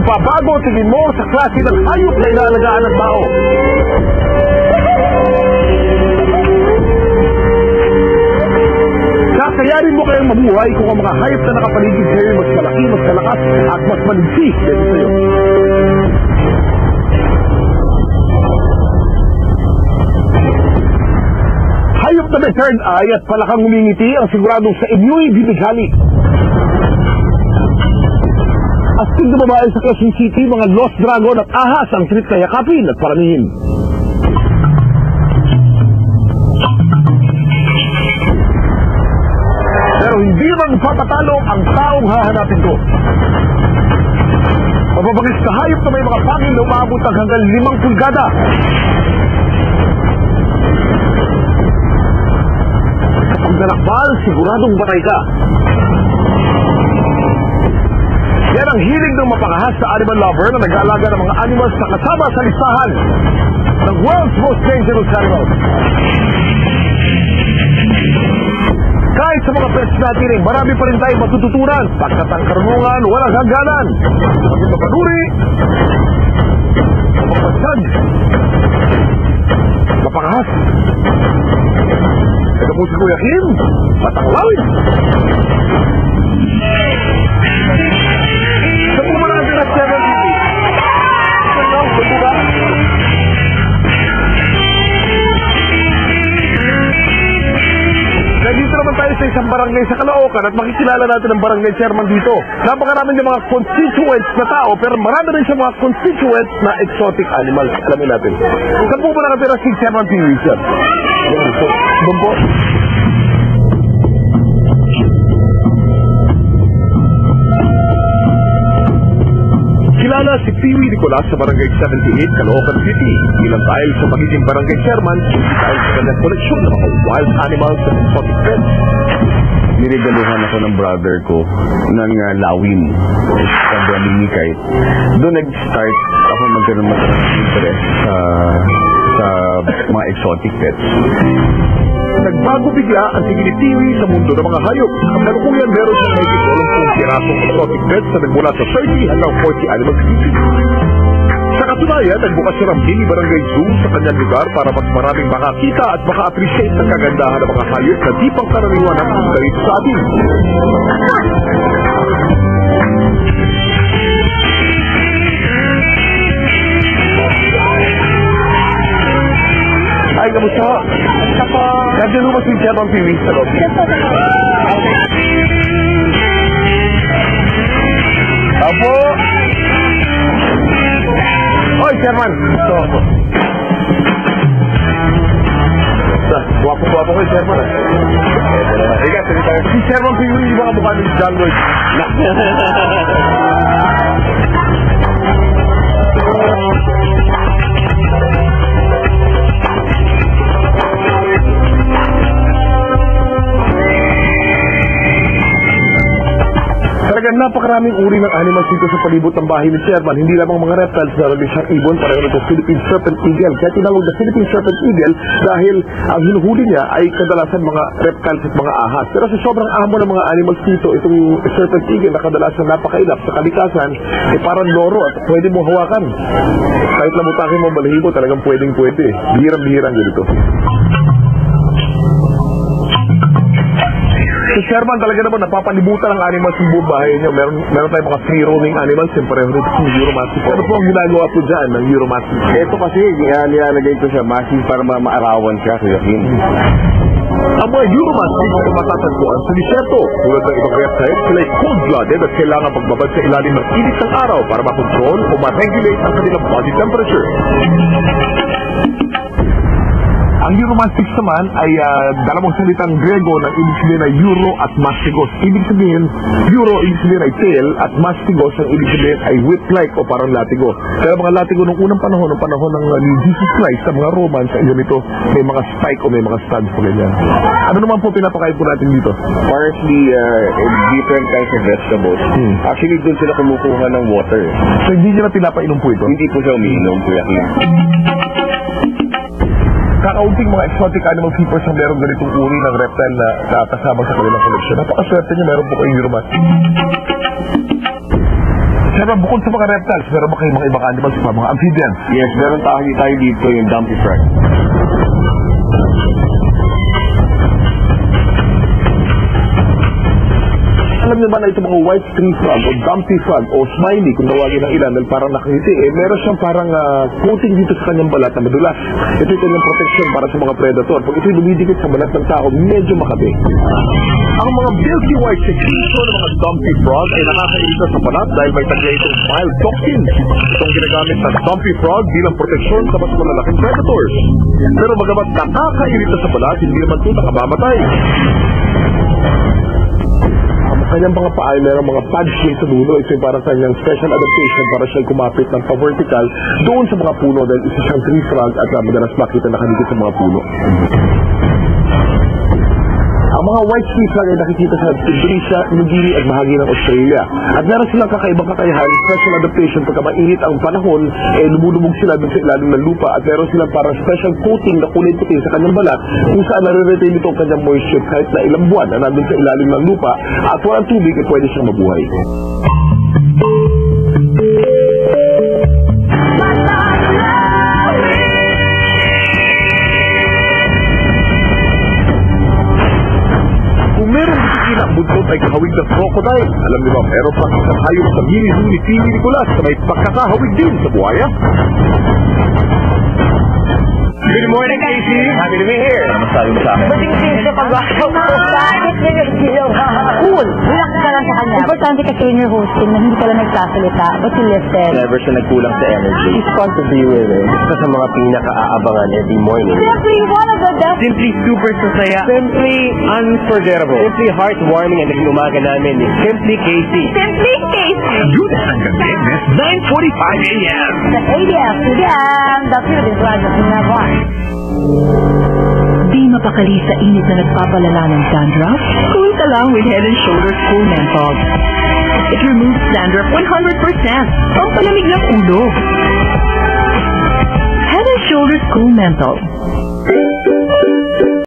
Pabago tingin mo sa klase ng hayop na inaalagaan ng tao? Kakayanin mo kayang mabuhay kung ang mga hayop na nakapaligid sa'yo mas malaki, mas malakas at mas maligsi kaysa sa'yo. Hayop na may third eye at palakang humingiti ang siguradong sa inyo'y bibigani. Astig na babae sa Quezon City, mga lost dragon at ahas ang trip na yakapin at paramihin. Pero hindi man papatalo ang taong hahanapin ko. Mapapagis na hayop na may mga pangil na umabot hanggang 5 pulgada. Kapag nanakbal, siguradong batay ka. Yan ang hilig ng mapangahas sa animal lover na nag-aalaga ng mga animals na kasama sa listahan ng World's Most Dangerous Animals. Kahit sa mga pets natin ay marami pa rin tayong matututunan pagkat ang karunungan walang hangganan. Ang mapanuri, mapagpansad, mapangahas. Ito po si Kuya Kim, Matanglawin. Nandito naman tayo sa isang barangay sa Caloocan at makikilala natin ang barangay chairman dito. Napakarami ng mga constituents na tao pero marami rin siya mga constituents na exotic animals. Alamin natin. Saan po ba nakatira si Chairman Pee-wee, sir? Doon po. Kilala si Pee-wee Nicolas sa Barangay 78, Caloocan City. Ilang dahil sa magiging barangay chairman, dahil sa kanyang koleksyon ng mga wild animals at exotic pets. Niregaluhan ako ng brother ko ng lawin sa Dominicay. Doon nag-start ako magkaroon ng interest sa mga exotic pets. Nagbago bigla ang tingin ni Pee-wee sa mundo ng mga hayop. Ang kalukuyan meron sa may 80 pirasong exotic pets na nagmula sa 30 hanggang 40 animal species. Sa katunayan, nagbukas siya ng mini barangay zoo sa kanyang lugar para mas maraming makakita at maka-appreciate ng kagandahan ng mga hayop na di pang karaniwan ang dito sa atin. Ay, kamusta? Kamusta po? Nandiyan mo si Chairman Pee-wee sa lobby? Apo! Oy, Chairman! Ito ako. Guwapo-guwapo kayo, Chairman. Higa, salita tayo. Si Chairman Pee-wee, yung mga mukha ni John Lloyd. Talagang napakaraming uri ng animals dito sa palibot ng bahay ni Chairman. Hindi lamang mga reptiles na rin siyang ibon, pareho nito Philippine Serpent Eagle. Kaya tinawag na Philippine Serpent Eagle dahil ang hinuhuli niya ay kadalasan mga reptiles at mga ahas. Pero sa sobrang amo ng mga animals dito, itong Serpent Eagle na kadalasan napakailap sa kalikasan, ay parang loro at pwede mo hawakan. Kahit lamutakin mo balahibo, talagang pwedeng-pwede. Bihirang-bihirang ganito. Si Chairman talaga naman napapalibutan ng animals ng buong bahay niya. Meron tayong mga free roaming animals, yung pareho rin yung Euromatic. Ano po ang ginagawa po dyan ng Euromatic? Ito kasi, nilalagay ko siya massive para maarawan siya, Kuya Kim. Ang mga Euromatic ay matatagpuan sa disyerto. Tulad ng ibang reptiles, sila ay cold-blooded at kailangan pagbabad sa ilalim ng init ng araw para makontrol o ma-regulate ang kanilang body temperature. Ang Euromastics naman ay dalawang salitang Grego na ibig sabihin ay Euro at Mastigos. Ibig sabihin, Euro ibig sabihin ay tail at Mastigos ang ibig sabihin ay whip-like o parang latigo. Kaya mga latigo nung unang panahon ng ni Jesus Christ sa mga Romans, ay ganito, may mga spike o may mga studs po ganyan. Ano naman po pinapakain po natin dito? Partly different kinds of vegetables. Actually, doon sila kumukuha ng water. So hindi nila pinapainom po ito? Hindi po siya umiinom, Kuya Kim. Kakaunting mga exotic animal keepers ang meron ganitong uri ng reptile na kasama sa kanilang koleksyon. Napakaswerte niyo, meron po kayong Euromatic. Sir, bukod sa mga reptiles, meron ba kayong mga ibang animals pa, mga amphibians? Yes, meron tayo dito yung dumpy frog. Alam niyo ba na itong mga white tree frog o dumpy frog o smiley kung tawagin ng ilan dahil parang nakangiti, meron siyang parang coating dito sa kanyang balat na madulas. Ito yung kanyang protection para sa mga predator. Pag ito'y dumidikit sa balat ng tao, medyo makati. Ang mga milky white secretion ng mga dumpy frog ay nakakairita sa balat dahil may taglay itong mild toxin. Itong ginagamit ng dumpy frog bilang proteksyon sa mas malalaking predators. Pero bagamat nakakairita sa balat, hindi naman ito nakamamatay. Kanyang mga paa ay merong mga padding sa dulo. Ito yung parang kanyang special adaptation para siya kumapit ng pa-vertical doon sa mga puno dahil isa siyang tree frog at madalas makita nakadikit sa mga puno. Ang mga white tree frog ay nakikita sa Indonesia, New Guinea at bahagi ng Australia. At meron silang kakaibang kakayahan, special adaptation pagka mainit ang panahon, lumulubog sila dun sa ilalim ng lupa at meron silang parang special coating na kulay puti sa kanyang balat kung saan nare-retain ito ang kanyang moisture kahit na ilang buwan na nandun sa ilalim ng lupa at walang tubig ay pwede siyang mabuhay. Buntot ay kahawig ng crocodile. Alam niyo ba, meron pa isang hayop sa mini-zoo ni Philly Nicolas na may pagkakahawig din sa buhaya. Good morning, Casey. Happy to be here. Masabi mo sa akin. Bating sa pag-wasok ko. Bakit nyo yung silaw? Cool. Relax ka lang sa kanya. Importante kasi in your hosting na hindi ka lang nagsasalita but you listen. Never siya nagkulang sa energy. It's fun to be with her. Isa sa mga pinaka-aabangan every morning. Simply one of the best. Simply super sasaya. Simply unforgettable. Simply heartwarming ang naging umaga namin ni Simply Casey. Simply Casey. Lunes hanggang Biyernes, 9:45 a.m. Sa ADF, CDM, the Philippines Radio from Navarre. Di mapakali sa init na nagpapalala ng dandruff? Cool ka lang with Head & Shoulders Cool Menthol. It removes dandruff 100%. Pampalamig ng ulo. Head & Shoulders Cool Menthol.